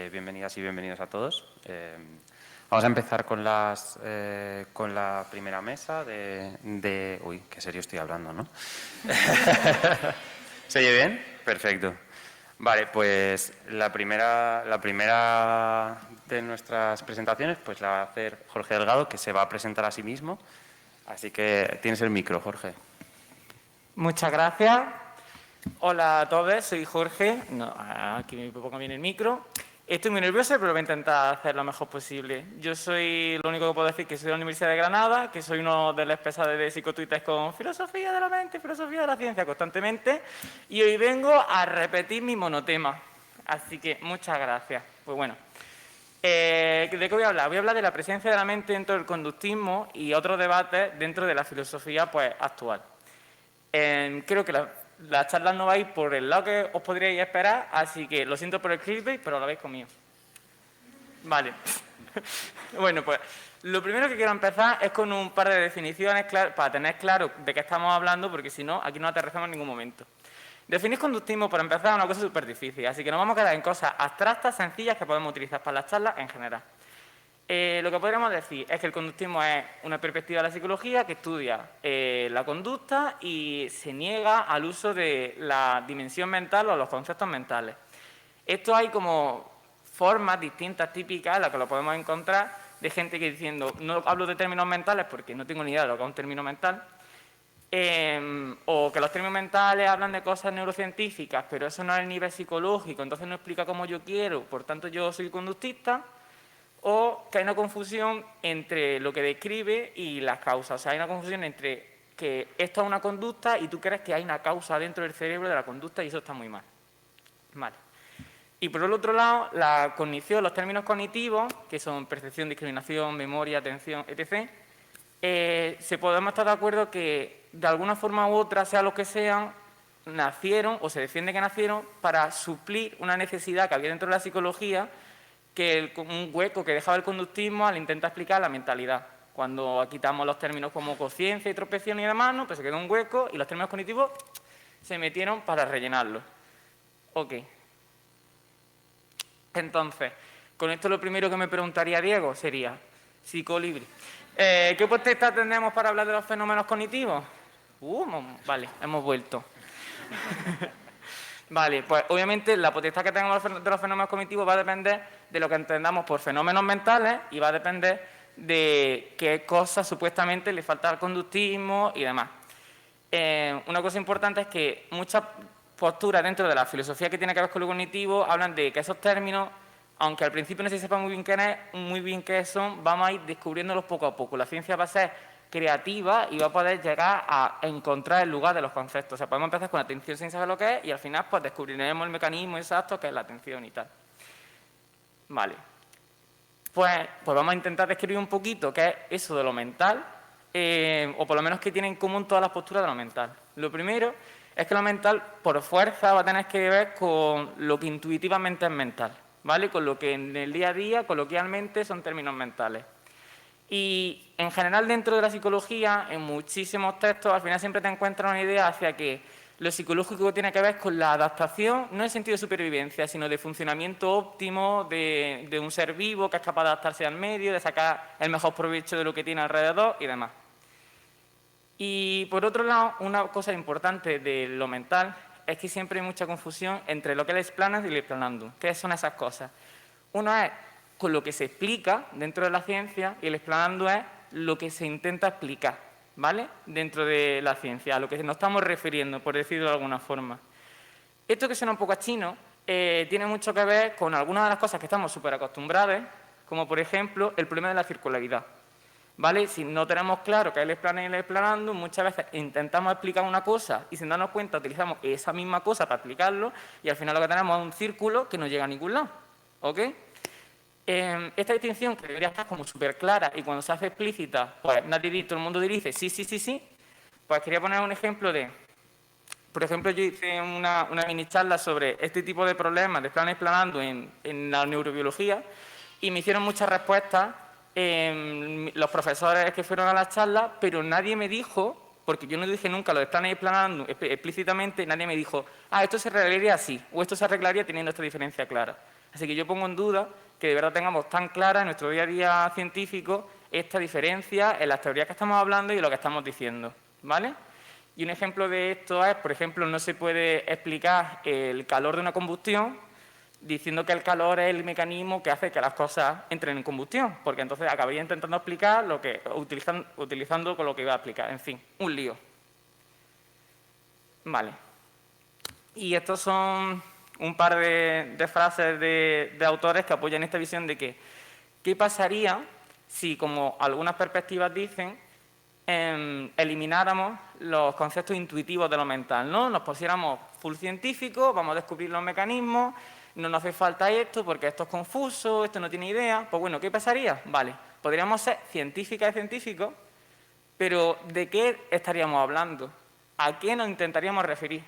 Bienvenidas y bienvenidos a todos. Vamos a empezar con la primera mesa de... Uy, qué serio estoy hablando, ¿no? ¿Se oye bien? Perfecto. Vale, pues la primera de nuestras presentaciones pues la va a hacer Jorge Delgado, que se va a presentar a sí mismo. Así que tienes el micro, Jorge. Muchas gracias. Hola a todos, soy Jorge. No, aquí me pongo bien el micro. Estoy muy nervioso, pero voy a intentar hacer lo mejor posible. Yo soy, lo único que puedo decir, que soy de la Universidad de Granada, que soy uno de los pesadores de psicotuites con filosofía de la mente, filosofía de la ciencia constantemente, y hoy vengo a repetir mi monotema. Así que muchas gracias. Pues bueno, ¿de qué voy a hablar? Voy a hablar de la presencia de la mente dentro del conductismo y otros debates dentro de la filosofía pues, actual. Creo que la charla no va a ir por el lado que os podríais esperar, así que lo siento por el clickbait, pero lo habéis conmigo. Vale. Bueno, pues lo primero que quiero empezar es con un par de definiciones para tener claro de qué estamos hablando, porque si no, aquí no aterrizamos en ningún momento. Definir conductismo, para empezar, es una cosa súper difícil, así que nos vamos a quedar en cosas abstractas, sencillas, que podemos utilizar para las charlas en general. Lo que podríamos decir es que el conductismo es una perspectiva de la psicología que estudia la conducta y se niega al uso de la dimensión mental o los conceptos mentales. Esto hay como formas distintas, típicas, en las que lo podemos encontrar, de gente que diciendo, no hablo de términos mentales porque no tengo ni idea de lo que es un término mental, o que los términos mentales hablan de cosas neurocientíficas, pero eso no es el nivel psicológico, entonces no explica cómo yo quiero, por tanto yo soy conductista. O que hay una confusión entre lo que describe y las causas. O sea, hay una confusión entre que esto es una conducta y tú crees que hay una causa dentro del cerebro de la conducta y eso está muy mal. Vale. Y por el otro lado, la cognición, los términos cognitivos, que son percepción, discriminación, memoria, atención, etc., se podemos estar de acuerdo que de alguna forma u otra, sea lo que sean, nacieron o se defiende que nacieron para suplir una necesidad que había dentro de la psicología, que un hueco que dejaba el conductismo al intentar explicar la mentalidad. Cuando quitamos los términos como conciencia, introspección y demás, ¿no? Pues se quedó un hueco y los términos cognitivos se metieron para rellenarlo. Ok. Entonces, con esto lo primero que me preguntaría Diego sería, psicolibri, ¿qué potestad tendremos para hablar de los fenómenos cognitivos? Vale, hemos vuelto. Vale, pues obviamente la potestad que tengamos de los fenómenos cognitivos va a depender de lo que entendamos por fenómenos mentales y va a depender de qué cosas supuestamente le falta al conductismo y demás. Una cosa importante es que muchas posturas dentro de la filosofía que tiene que ver con lo cognitivo hablan de que esos términos, aunque al principio no se sepa muy bien qué son, vamos a ir descubriéndolos poco a poco. La ciencia va a ser creativa y va a poder llegar a encontrar el lugar de los conceptos. O sea, podemos empezar con la atención sin saber lo que es y al final pues descubriremos el mecanismo exacto que es la atención y tal. Vale. Pues vamos a intentar describir un poquito qué es eso de lo mental, o por lo menos qué tienen en común todas las posturas de lo mental. Lo primero es que lo mental, por fuerza, va a tener que ver con lo que intuitivamente es mental, ¿vale? Con lo que en el día a día, coloquialmente, son términos mentales. Y en general dentro de la psicología, en muchísimos textos, al final siempre te encuentras una idea hacia que lo psicológico tiene que ver con la adaptación, no en el sentido de supervivencia, sino de funcionamiento óptimo de un ser vivo que es capaz de adaptarse al medio, de sacar el mejor provecho de lo que tiene alrededor y demás. Y por otro lado, una cosa importante de lo mental es que siempre hay mucha confusión entre lo que es el explanans y el explanandum. ¿Qué son esas cosas? Uno es con lo que se explica dentro de la ciencia y el explanandum es lo que se intenta explicar, ¿vale? Dentro de la ciencia, a lo que nos estamos refiriendo, por decirlo de alguna forma. Esto que suena un poco a chino tiene mucho que ver con algunas de las cosas que estamos súper acostumbrados, como por ejemplo el problema de la circularidad, ¿vale? Si no tenemos claro qué es el explanans y el explanandum, muchas veces intentamos explicar una cosa y sin darnos cuenta utilizamos esa misma cosa para explicarlo y al final lo que tenemos es un círculo que no llega a ningún lado, ¿ok? Esta distinción que debería estar como súper clara y cuando se hace explícita, pues nadie dice, todo el mundo dice sí, sí, sí, sí, pues quería poner un ejemplo de, por ejemplo, yo hice una mini charla sobre este tipo de problemas de explanans y explanandum en la neurobiología y me hicieron muchas respuestas los profesores que fueron a la charla, pero nadie me dijo, porque yo no dije nunca lo de explanans y explanandum explícitamente, nadie me dijo, esto se arreglaría así, o esto se arreglaría teniendo esta diferencia clara. Así que yo pongo en duda que de verdad tengamos tan clara en nuestro día a día científico esta diferencia en las teorías que estamos hablando y lo que estamos diciendo, ¿vale? Y un ejemplo de esto es, por ejemplo, no se puede explicar el calor de una combustión diciendo que el calor es el mecanismo que hace que las cosas entren en combustión, porque entonces acabaría intentando explicar lo que utilizando con lo que iba a explicar. En fin, un lío. Vale. Y estos son un par de frases de autores que apoyan esta visión de que ¿qué pasaría si, como algunas perspectivas dicen, elimináramos los conceptos intuitivos de lo mental, ¿no? Nos pusiéramos full científicos, vamos a descubrir los mecanismos, no nos hace falta esto porque esto es confuso, esto no tiene idea. Pues bueno, ¿qué pasaría? Vale, podríamos ser científicas y científicos, pero ¿de qué estaríamos hablando? ¿A qué nos intentaríamos referir?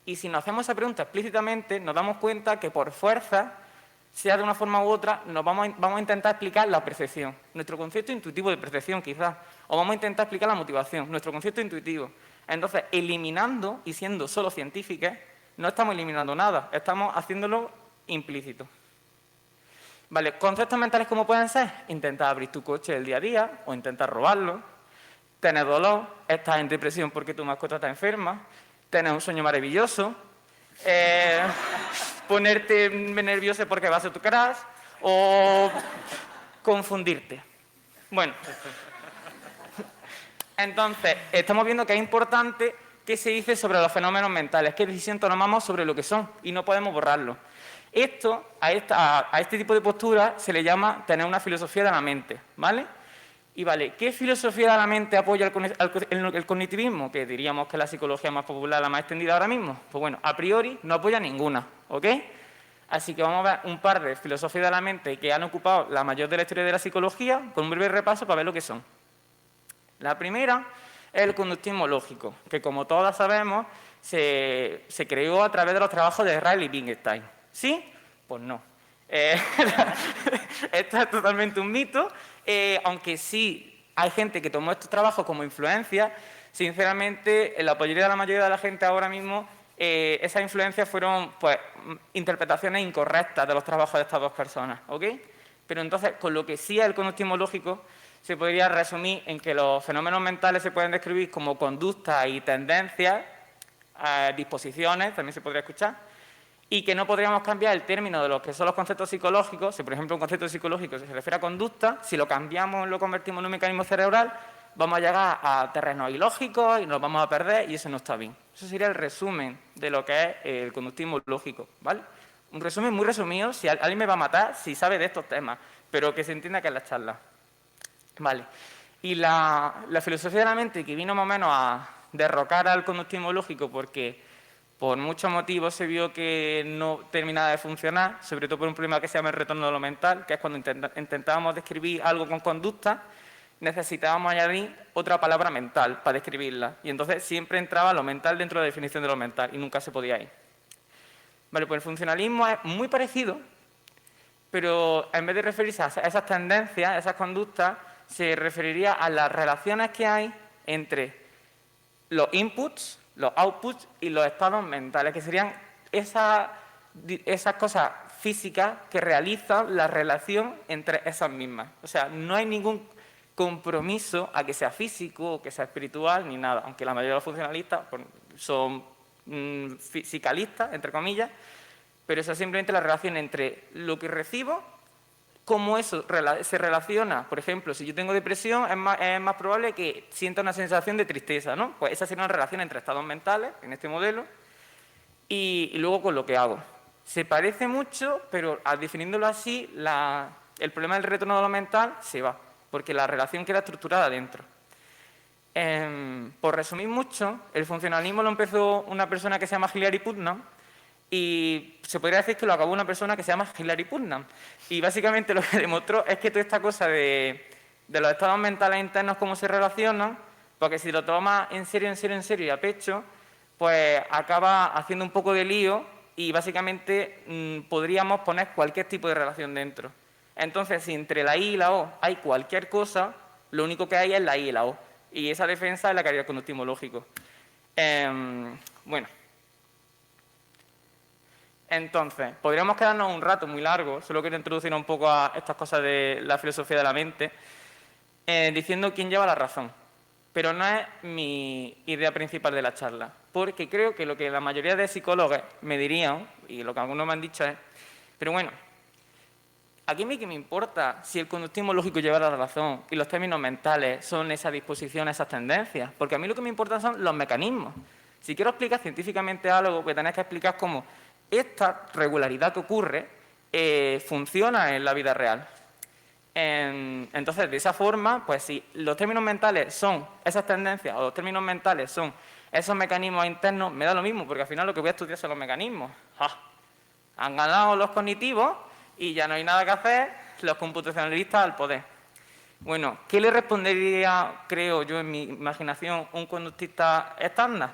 Y si nos hacemos esa pregunta explícitamente, nos damos cuenta que por fuerza, sea de una forma u otra, nos vamos a intentar explicar la percepción, nuestro concepto intuitivo de percepción quizás, o vamos a intentar explicar la motivación, nuestro concepto intuitivo. Entonces, eliminando y siendo solo científicas, no estamos eliminando nada, estamos haciéndolo implícito. Vale, conceptos mentales como pueden ser, intentar abrir tu coche el día a día o intentar robarlo, tener dolor, estar en depresión porque tu mascota está enferma, tener un sueño maravilloso, ponerte nervioso porque vas a tu crash o confundirte. Bueno, entonces, estamos viendo que es importante qué se dice sobre los fenómenos mentales, qué decisión tomamos sobre lo que son y no podemos borrarlo. Esto, a este tipo de postura se le llama tener una filosofía de la mente, ¿vale? Y vale, ¿qué filosofía de la mente apoya el cognitivismo? Que diríamos que es la psicología más popular, la más extendida ahora mismo. Pues bueno, a priori no apoya ninguna, ¿ok? Así que vamos a ver un par de filosofías de la mente que han ocupado la mayor de la historia de la psicología, con un breve repaso para ver lo que son. La primera es el conductismo lógico, que como todas sabemos, se creó a través de los trabajos de Riley y Wittgenstein. ¿Sí? Pues no. Esto es totalmente un mito, aunque sí hay gente que tomó estos trabajos como influencia. Sinceramente, la mayoría de la gente ahora mismo, esas influencias fueron pues, interpretaciones incorrectas de los trabajos de estas dos personas, ¿ok? Pero entonces, con lo que sí es el conductismo lógico, se podría resumir en que los fenómenos mentales se pueden describir como conductas y tendencias, disposiciones, también se podría escuchar, y que no podríamos cambiar el término de lo que son los conceptos psicológicos. Si, por ejemplo, un concepto psicológico se refiere a conducta, si lo cambiamos, lo convertimos en un mecanismo cerebral, vamos a llegar a terrenos ilógicos y nos vamos a perder y eso no está bien. Eso sería el resumen de lo que es el conductismo lógico, ¿vale? Un resumen muy resumido, si alguien me va a matar si sabe de estos temas, pero que se entienda que es la charla. Vale. Y la filosofía de la mente, que vino más o menos a derrocar al conductismo lógico porque por muchos motivos se vio que no terminaba de funcionar, sobre todo por un problema que se llama el retorno de lo mental, que es cuando intentábamos describir algo con conducta, necesitábamos añadir otra palabra mental para describirla. Y entonces siempre entraba lo mental dentro de la definición de lo mental y nunca se podía ir. Vale, pues el funcionalismo es muy parecido, pero en vez de referirse a esas tendencias, a esas conductas, se referiría a las relaciones que hay entre los inputs, los outputs y los estados mentales, que serían esas cosas físicas que realizan la relación entre esas mismas. O sea, no hay ningún compromiso a que sea físico o que sea espiritual ni nada, aunque la mayoría de los funcionalistas son fisicalistas, entre comillas, pero eso es simplemente la relación entre lo que recibo, cómo eso se relaciona. Por ejemplo, si yo tengo depresión, es más probable que sienta una sensación de tristeza, ¿no? Pues esa sería una relación entre estados mentales, en este modelo, y luego con lo que hago. Se parece mucho, pero al definiéndolo así, el problema del retorno de lo mental se va, porque la relación queda estructurada dentro. Por resumir mucho, el funcionalismo lo empezó una persona que se llama Hilary Putnam, y se podría decir que lo acabó una persona que se llama Hilary Putnam. Y básicamente lo que demostró es que toda esta cosa de los estados mentales internos, cómo se relacionan, porque si lo tomas en serio y a pecho, pues acaba haciendo un poco de lío y básicamente podríamos poner cualquier tipo de relación dentro. Entonces, si entre la I y la O hay cualquier cosa, lo único que hay es la I y la O. Y esa defensa es la que haría el conductismo lógico. Bueno. Entonces, podríamos quedarnos un rato muy largo, solo quiero introducir un poco a estas cosas de la filosofía de la mente, diciendo quién lleva la razón. Pero no es mi idea principal de la charla, porque creo que lo que la mayoría de psicólogos me dirían, y lo que algunos me han dicho es, pero bueno, aquí a mí que me importa si el conductismo lógico lleva la razón y los términos mentales son esa disposición, esas tendencias, porque a mí lo que me importa son los mecanismos. Si quiero explicar científicamente algo, pues tenéis que explicar cómo esta regularidad que ocurre funciona en la vida real. Entonces, de esa forma, pues si los términos mentales son esas tendencias o los términos mentales son esos mecanismos internos, me da lo mismo, porque al final lo que voy a estudiar son los mecanismos. ¡Ah! Han ganado los cognitivos y ya no hay nada que hacer, los computacionalistas al poder. Bueno, ¿qué le respondería, creo yo, en mi imaginación, un conductista estándar?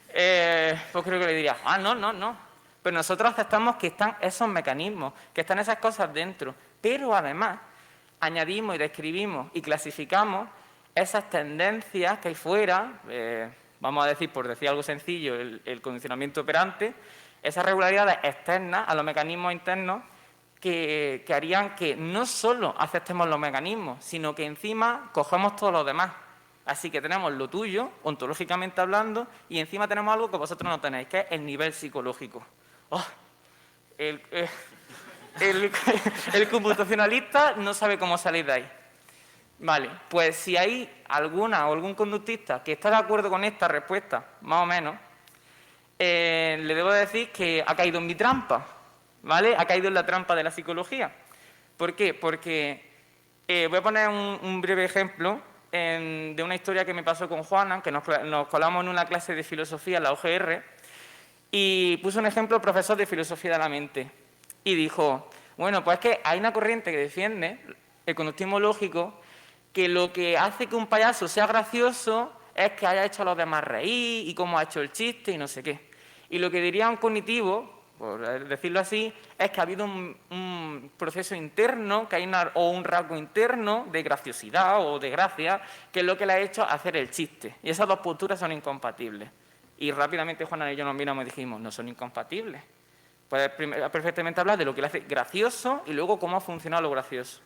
Pues creo que le diría, no. Pero nosotros aceptamos que están esos mecanismos, que están esas cosas dentro, pero además añadimos y describimos y clasificamos esas tendencias que hay fuera, vamos a decir, por decir algo sencillo, el condicionamiento operante, esas regularidades externas a los mecanismos internos que harían que no solo aceptemos los mecanismos, sino que encima cogemos todos los demás. Así que tenemos lo tuyo, ontológicamente hablando, y encima tenemos algo que vosotros no tenéis, que es el nivel psicológico. Oh, el computacionalista no sabe cómo salir de ahí. Vale, pues si hay alguna o algún conductista que está de acuerdo con esta respuesta, más o menos, le debo decir que ha caído en mi trampa, ¿vale? Ha caído en la trampa de la psicología. ¿Por qué? Porque voy a poner un breve ejemplo de una historia que me pasó con Juana, que nos colamos en una clase de filosofía en la UGR, y puso un ejemplo el profesor de filosofía de la mente. Y dijo, bueno, pues es que hay una corriente que defiende el conductismo lógico, que lo que hace que un payaso sea gracioso es que haya hecho a los demás reír y cómo ha hecho el chiste y no sé qué. Y lo que diría un cognitivo, por decirlo así, es que ha habido un proceso interno, que hay un rasgo interno de graciosidad o de gracia, que es lo que le ha hecho hacer el chiste. Y esas dos posturas son incompatibles. Y rápidamente Juana y yo nos miramos y dijimos, no son incompatibles. Puedes perfectamente hablar de lo que le hace gracioso y luego cómo ha funcionado lo gracioso.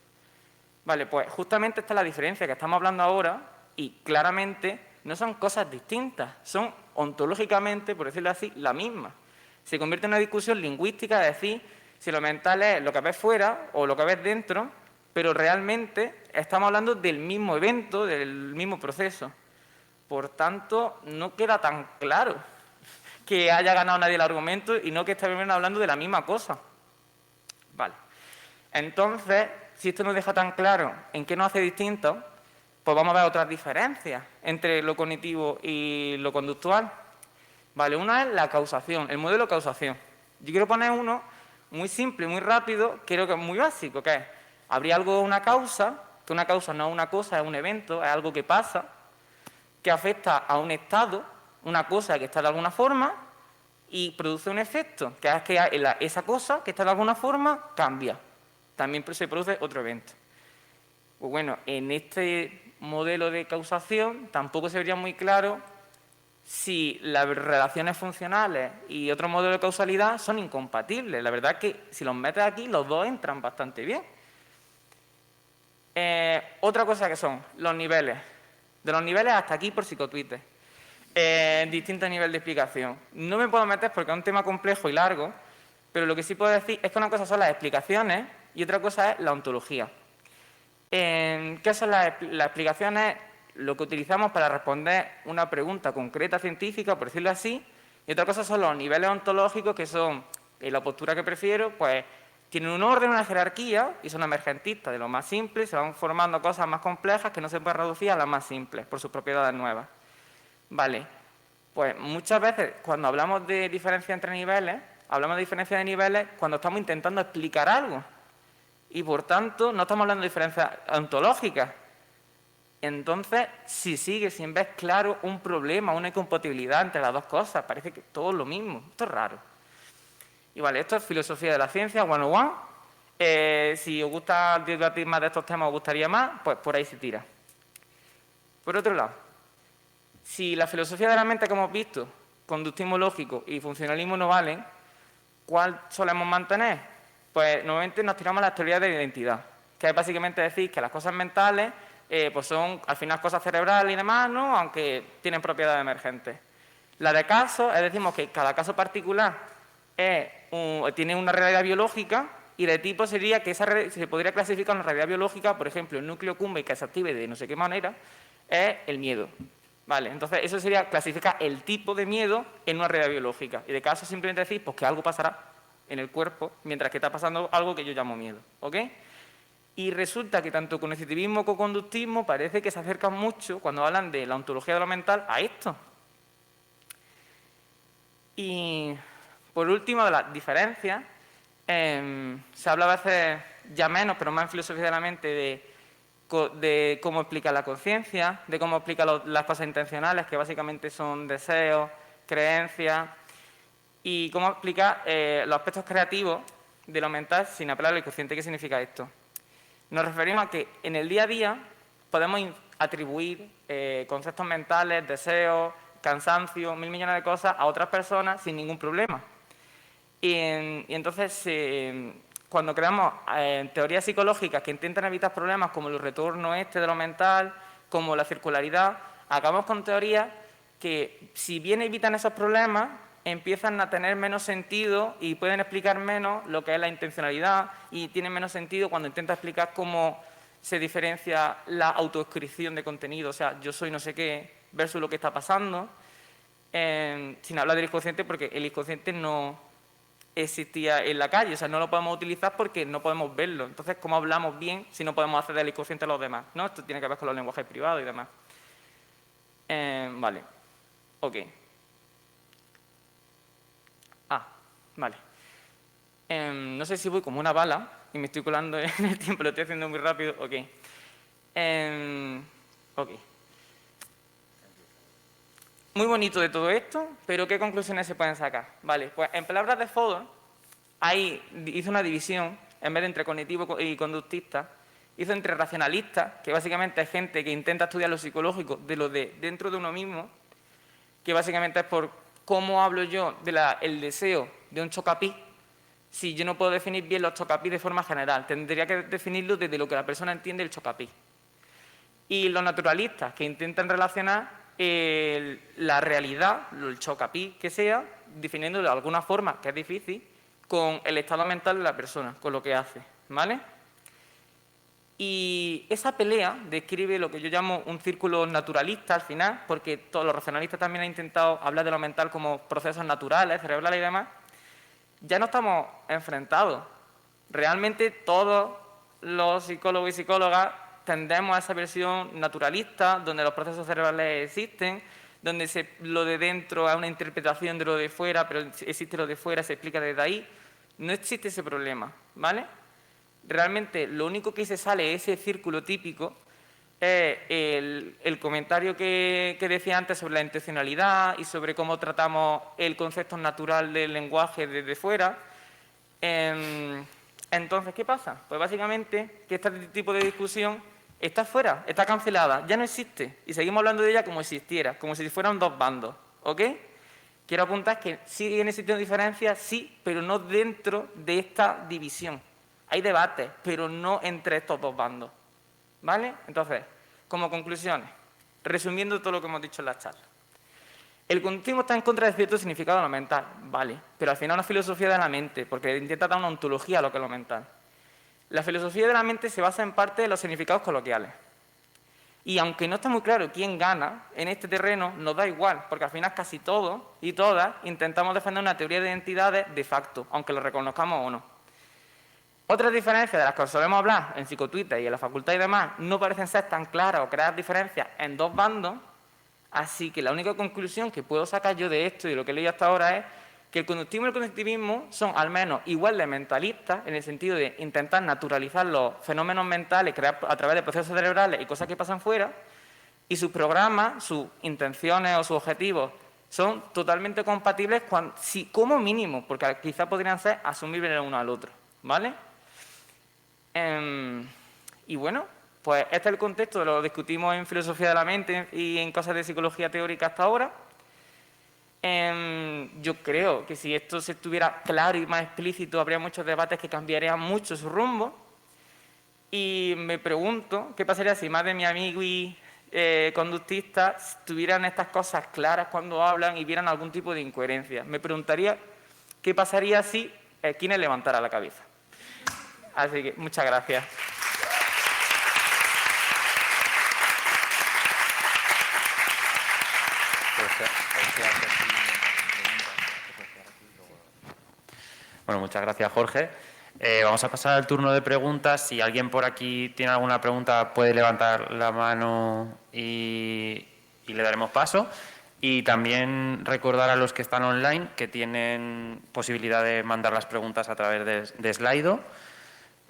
Vale, pues justamente esta es la diferencia que estamos hablando ahora y claramente no son cosas distintas, son ontológicamente, por decirlo así, la misma. Se convierte en una discusión lingüística de decir si lo mental es lo que ves fuera o lo que ves dentro, pero realmente estamos hablando del mismo evento, del mismo proceso. Por tanto, no queda tan claro que haya ganado nadie el argumento y no que estemos hablando de la misma cosa. Vale. Entonces, si esto nos deja tan claro en qué nos hace distintos, pues vamos a ver otras diferencias entre lo cognitivo y lo conductual. Vale, una es la causación, el modelo de causación. Yo quiero poner uno muy simple, muy rápido, creo que es muy básico, que es, habría algo, una causa, que una causa no es una cosa, es un evento, es algo que pasa, que afecta a un estado, una cosa que está de alguna forma, y produce un efecto, que es que esa cosa que está de alguna forma cambia. También se produce otro evento. Pues bueno, en este modelo de causación tampoco se vería muy claro si las relaciones funcionales y otro modelo de causalidad son incompatibles. La verdad es que si los metes aquí, los dos entran bastante bien. Otra cosa que son los niveles. De los niveles hasta aquí por psicotwitter. Distintos niveles de explicación. No me puedo meter porque es un tema complejo y largo, pero lo que sí puedo decir es que una cosa son las explicaciones y otra cosa es la ontología. ¿Qué son las explicaciones? Lo que utilizamos para responder una pregunta concreta científica, por decirlo así, y otra cosa son los niveles ontológicos, que son, en la postura que prefiero, pues tienen un orden, una jerarquía y son emergentistas, de lo más simple, se van formando cosas más complejas que no se pueden reducir a las más simples por sus propiedades nuevas. Vale, pues muchas veces cuando hablamos de diferencia entre niveles, hablamos de diferencia de niveles cuando estamos intentando explicar algo y por tanto no estamos hablando de diferencias ontológicas. Entonces, si sigue sin ver claro un problema, una incompatibilidad entre las dos cosas, parece que todo es lo mismo. Esto es raro. Y vale, esto es filosofía de la ciencia, 101. Si os gusta debatir más de estos temas, os gustaría más, pues por ahí se tira. Por otro lado, si la filosofía de la mente que hemos visto, conductismo lógico y funcionalismo no valen, ¿cuál solemos mantener? Pues normalmente nos tiramos a las teorías de la identidad, que es básicamente decir que las cosas mentales pues son al final cosas cerebrales y demás, ¿no? Aunque tienen propiedades emergentes. La de casos, es decimos que cada caso particular tiene una realidad biológica y de tipo sería que se podría clasificar una realidad biológica, por ejemplo, el núcleo accumbens que se active de no sé qué manera, es el miedo. Vale, entonces eso sería clasificar el tipo de miedo en una realidad biológica. Y de caso simplemente decir pues, que algo pasará en el cuerpo mientras que está pasando algo que yo llamo miedo. ¿Ok? Y resulta que tanto cognitivismo como conductismo parece que se acercan mucho cuando hablan de la ontología de lo mental a esto. Y por último, de las diferencias, se habla a veces, ya menos, pero más en filosofía de la mente, de cómo explica la conciencia, de cómo explica las cosas intencionales, que básicamente son deseos, creencias, y cómo explica los aspectos creativos de lo mental sin apelar al inconsciente. ¿Qué significa esto? Nos referimos a que en el día a día podemos atribuir conceptos mentales, deseos, cansancio, 1000 millones de cosas a otras personas sin ningún problema. Y entonces, cuando creamos teorías psicológicas que intentan evitar problemas como el retorno de lo mental, como la circularidad, acabamos con teorías que, si bien evitan esos problemas, empiezan a tener menos sentido y pueden explicar menos lo que es la intencionalidad y tienen menos sentido cuando intenta explicar cómo se diferencia la autodescripción de contenido, o sea, yo soy no sé qué versus lo que está pasando, sin hablar del inconsciente, porque el inconsciente no existía en la calle, o sea, no lo podemos utilizar porque no podemos verlo. Entonces, ¿cómo hablamos bien si no podemos hacer del inconsciente a los demás? ¿No? Esto tiene que ver con los lenguajes privados y demás. Vale. Ok. Vale. No sé si voy como una bala y me estoy colando en el tiempo, lo estoy haciendo muy rápido. Ok. Ok. Muy bonito de todo esto, pero ¿qué conclusiones se pueden sacar? Vale, pues en palabras de Fodor, ahí hizo una división, en vez de entre cognitivo y conductista, hizo entre racionalistas, que básicamente es gente que intenta estudiar lo psicológico de lo de dentro de uno mismo, que básicamente es por cómo hablo yo del deseo de un chocapí, si yo no puedo definir bien los chocapí de forma general. Tendría que definirlo desde lo que la persona entiende el chocapí. Y los naturalistas, que intentan relacionar la realidad, el chocapí que sea, definiéndolo de alguna forma, que es difícil, con el estado mental de la persona, con lo que hace. ¿Vale? Y esa pelea describe lo que yo llamo un círculo naturalista al final, porque todos los racionalistas también han intentado hablar de lo mental como procesos naturales, cerebrales y demás. Ya no estamos enfrentados. Realmente todos los psicólogos y psicólogas tendemos a esa versión naturalista, donde los procesos cerebrales existen, donde lo de dentro es una interpretación de lo de fuera, pero existe lo de fuera, se explica desde ahí. No existe ese problema, ¿vale? Realmente lo único que se sale de ese círculo típico es el comentario que decía antes sobre la intencionalidad y sobre cómo tratamos el concepto natural del lenguaje desde fuera. Entonces, ¿qué pasa? Pues básicamente que este tipo de discusión está fuera, está cancelada, ya no existe. Y seguimos hablando de ella como existiera, como si fueran dos bandos. ¿Ok? Quiero apuntar que siguen existiendo diferencias, sí, pero no dentro de esta división. Hay debates, pero no entre estos dos bandos. ¿Vale? Entonces, como conclusiones, resumiendo todo lo que hemos dicho en la charla. El conductismo está en contra de cierto significado de lo mental, vale, pero al final es una filosofía de la mente, porque intenta dar una ontología a lo que es lo mental. La filosofía de la mente se basa en parte en los significados coloquiales. Y aunque no está muy claro quién gana en este terreno, nos da igual, porque al final casi todos y todas intentamos defender una teoría de identidades de facto, aunque lo reconozcamos o no. Otras diferencias de las que solemos hablar en psicotwitter y en la facultad y demás no parecen ser tan claras o crear diferencias en dos bandos, así que la única conclusión que puedo sacar yo de esto y de lo que he leído hasta ahora es que el conductismo y el cognitivismo son al menos igual de mentalistas en el sentido de intentar naturalizar los fenómenos mentales, crear a través de procesos cerebrales y cosas que pasan fuera, y sus programas, sus intenciones o sus objetivos son totalmente compatibles como mínimo, porque quizás podrían ser asumibles el uno al otro, ¿vale? Y bueno, pues este es el contexto, lo discutimos en filosofía de la mente y en cosas de psicología teórica hasta ahora. Yo creo que si esto se estuviera claro y más explícito, habría muchos debates que cambiarían mucho su rumbo. Y me pregunto, ¿qué pasaría si más de mis amigos conductistas tuvieran estas cosas claras cuando hablan y vieran algún tipo de incoherencia? Me preguntaría, ¿qué pasaría si Skinner levantara la cabeza? Así que, muchas gracias. Bueno, muchas gracias, Jorge. Vamos a pasar al turno de preguntas. Si alguien por aquí tiene alguna pregunta, puede levantar la mano y le daremos paso. Y también recordar a los que están online que tienen posibilidad de mandar las preguntas a través de Slido.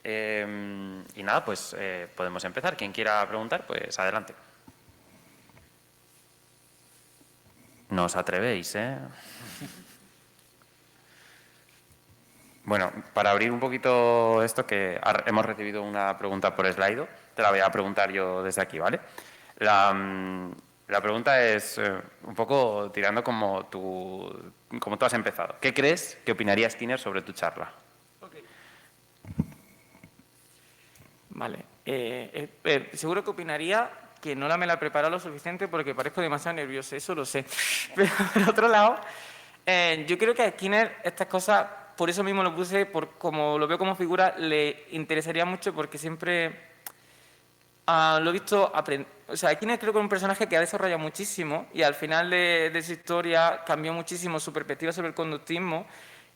Y nada, pues podemos empezar. Quien quiera preguntar, pues adelante. No os atrevéis, ¿eh? Bueno, para abrir un poquito esto, que hemos recibido una pregunta por Slido, te la voy a preguntar yo desde aquí, ¿vale? La pregunta es un poco tirando como tú has empezado. ¿Qué crees que opinaría Skinner sobre tu charla? Okay. Vale. Seguro que opinaría que no me la he preparado lo suficiente porque parezco demasiado nervioso, eso lo sé. Pero por otro lado, yo creo que a Skinner estas cosas, por eso mismo lo puse, como lo veo como figura, le interesaría mucho porque siempre lo he visto aprender. O sea, Skinner creo que es un personaje que ha desarrollado muchísimo y al final de su historia cambió muchísimo su perspectiva sobre el conductismo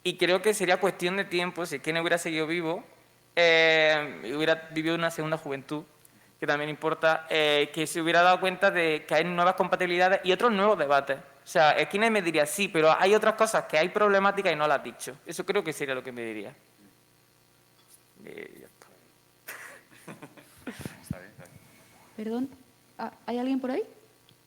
y creo que sería cuestión de tiempo, si Skinner hubiera seguido vivo, hubiera vivido una segunda juventud, que también importa, que se hubiera dado cuenta de que hay nuevas compatibilidades y otros nuevos debates. O sea, Skinner me diría, sí, pero hay otras cosas que hay problemáticas y no las has dicho. Eso creo que sería lo que me diría. Ya está. Perdón, ¿hay alguien por ahí?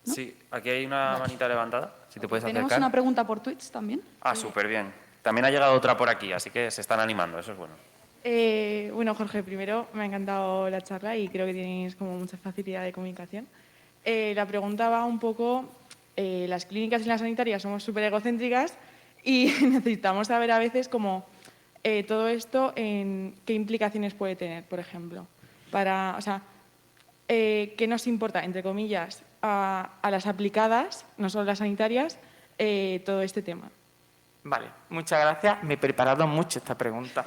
¿No? Sí, aquí hay una manita levantada, si te puedes acercar. Tenemos una pregunta por Twitch también. Ah, súper bien. También ha llegado otra por aquí, así que se están animando, eso es bueno. Bueno, Jorge, primero me ha encantado la charla y creo que tienes como mucha facilidad de comunicación. La pregunta va un poco, las clínicas y las sanitarias somos súper egocéntricas y necesitamos saber a veces como todo esto en qué implicaciones puede tener, por ejemplo. O sea, ¿qué nos importa, entre comillas, a las aplicadas, no solo las sanitarias, todo este tema? Vale, muchas gracias. Me he preparado mucho esta pregunta.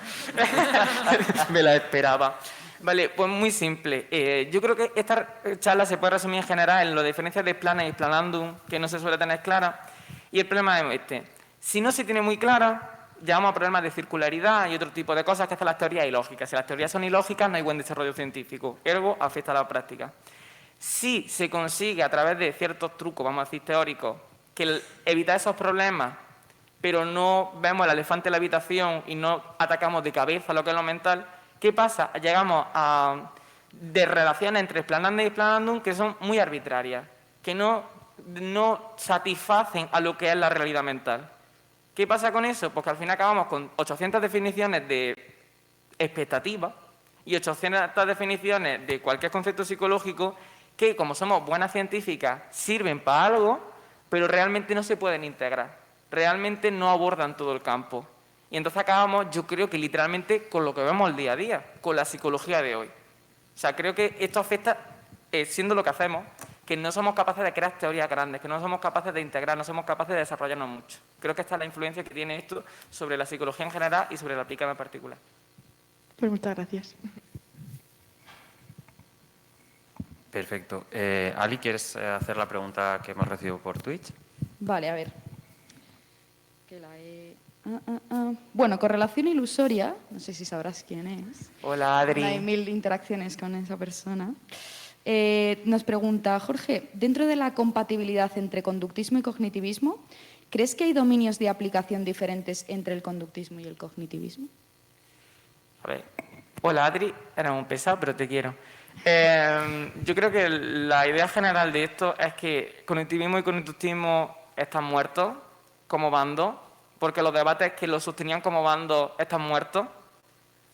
Me la esperaba. Vale, pues muy simple. Yo creo que esta charla se puede resumir en general en las diferencias de planes y planandum, que no se suele tener clara. Y el problema es este. Si no se tiene muy clara, llamamos a problemas de circularidad y otro tipo de cosas que hacen las teorías ilógicas. Si las teorías son ilógicas, no hay buen desarrollo científico. Ergo, afecta a la práctica. Si se consigue a través de ciertos trucos, vamos a decir teóricos, que evitar esos problemas, pero no vemos el elefante en la habitación y no atacamos de cabeza lo que es lo mental, ¿qué pasa? Llegamos a de relaciones entre planandum y planandum que son muy arbitrarias, que no satisfacen a lo que es la realidad mental. ¿Qué pasa con eso? Pues que al final acabamos con 800 definiciones de expectativa y 800 definiciones de cualquier concepto psicológico que, como somos buenas científicas, sirven para algo, pero realmente no se pueden integrar. Realmente no abordan todo el campo. Y entonces acabamos, yo creo que literalmente con lo que vemos el día a día, con la psicología de hoy. O sea, creo que esto afecta, siendo lo que hacemos, que no somos capaces de crear teorías grandes, que no somos capaces de integrar, no somos capaces de desarrollarnos mucho. Creo que esta es la influencia que tiene esto sobre la psicología en general y sobre la aplicada en particular. Pues muchas gracias. Perfecto. Ali, ¿quieres hacer la pregunta que hemos recibido por Twitch? Vale, a ver. Bueno, correlación ilusoria, no sé si sabrás quién es. Hola, Adri. Hay 1000 interacciones con esa persona. Nos pregunta, Jorge, dentro de la compatibilidad entre conductismo y cognitivismo, ¿crees que hay dominios de aplicación diferentes entre el conductismo y el cognitivismo? A ver. Hola, Adri. Eres un pesado, pero te quiero. Yo creo que la idea general de esto es que cognitivismo y conductismo están muertos como bando, porque los debates que los sostenían como bando están muertos.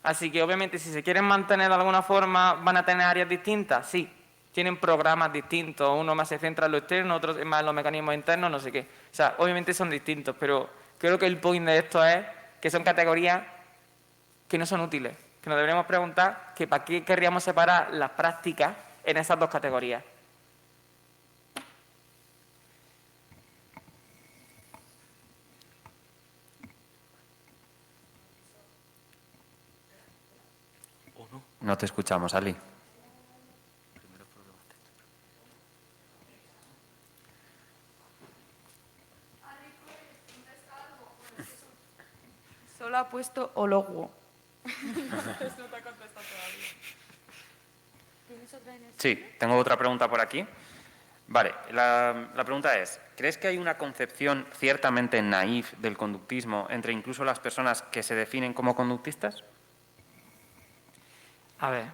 Así que, obviamente, si se quieren mantener de alguna forma, ¿van a tener áreas distintas? Sí, tienen programas distintos, uno más se centra en lo externo, otro más en los mecanismos internos, no sé qué. O sea, obviamente son distintos, pero creo que el point de esto es que son categorías que no son útiles, que nos deberíamos preguntar que para qué querríamos separar las prácticas en esas dos categorías. No te escuchamos, Ali. Solo ha puesto hologuo. Sí, tengo otra pregunta por aquí. Vale, la pregunta es, ¿crees que hay una concepción ciertamente naif del conductismo entre incluso las personas que se definen como conductistas? A ver,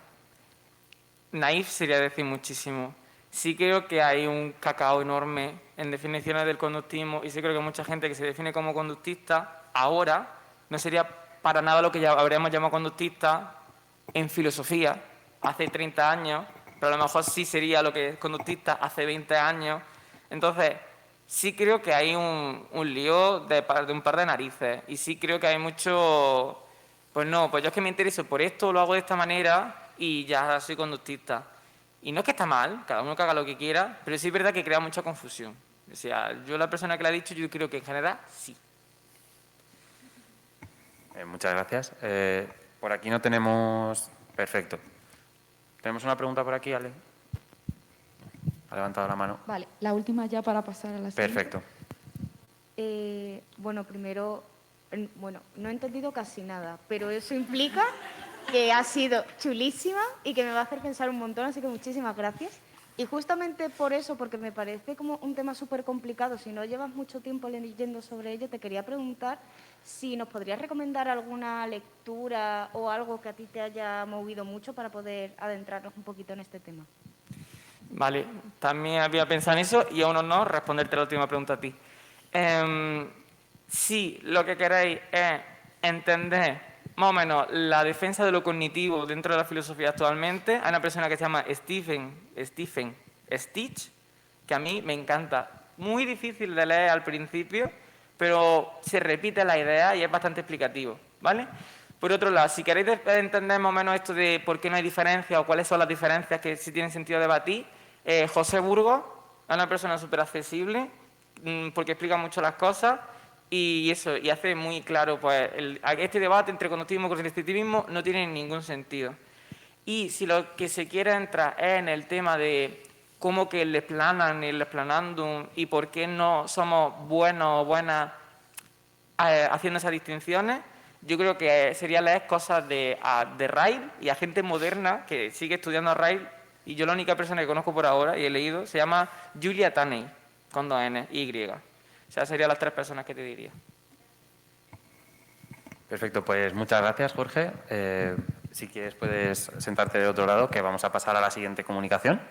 naif sería decir muchísimo. Sí creo que hay un cacao enorme en definiciones del conductismo y sí creo que mucha gente que se define como conductista ahora no sería para nada lo que ya habríamos llamado conductista en filosofía hace 30 años, pero a lo mejor sí sería lo que es conductista hace 20 años. Entonces, sí creo que hay un lío de un par de narices y sí creo que hay mucho... Pues no, pues yo es que me intereso por esto, lo hago de esta manera y ya soy conductista. Y no es que está mal, cada uno que haga lo que quiera, pero sí es verdad que crea mucha confusión. O sea, yo la persona que lo ha dicho, yo creo que en general sí. Muchas gracias. Por aquí no tenemos... Perfecto. ¿Tenemos una pregunta por aquí, Ale? Ha levantado la mano. Vale, la última ya para pasar a la siguiente. Perfecto. Bueno, primero, bueno, no he entendido casi nada, pero eso implica que ha sido chulísima y que me va a hacer pensar un montón, así que muchísimas gracias. Y justamente por eso, porque me parece como un tema súper complicado, si no llevas mucho tiempo leyendo sobre ello, te quería preguntar si nos podrías recomendar alguna lectura o algo que a ti te haya movido mucho para poder adentrarnos un poquito en este tema. Vale, también había pensado en eso y a un honor responderte la última pregunta a ti. Si lo que queréis es entender más o menos la defensa de lo cognitivo dentro de la filosofía actualmente, hay una persona que se llama Stephen Stitch, que a mí me encanta. Muy difícil de leer al principio, pero se repite la idea y es bastante explicativo, ¿vale? Por otro lado, si queréis entender más o menos esto de por qué no hay diferencias o cuáles son las diferencias que sí tienen sentido debatir, José Burgos es una persona súper accesible porque explica mucho las cosas y eso, y hace muy claro, pues, este debate entre conductismo y cognitivismo no tiene ningún sentido. Y si lo que se quiere entrar es en el tema de cómo que el explanam y el explanandum y por qué no somos buenos o buenas haciendo esas distinciones, yo creo que sería leer cosas de Ryle y a gente moderna que sigue estudiando a Ryle, y yo la única persona que conozco por ahora y he leído se llama Julia Taney, con 2 N, Y. O sea, serían las 3 personas que te diría. Perfecto, pues muchas gracias, Jorge. Si quieres puedes sentarte de otro lado, que vamos a pasar a la siguiente comunicación.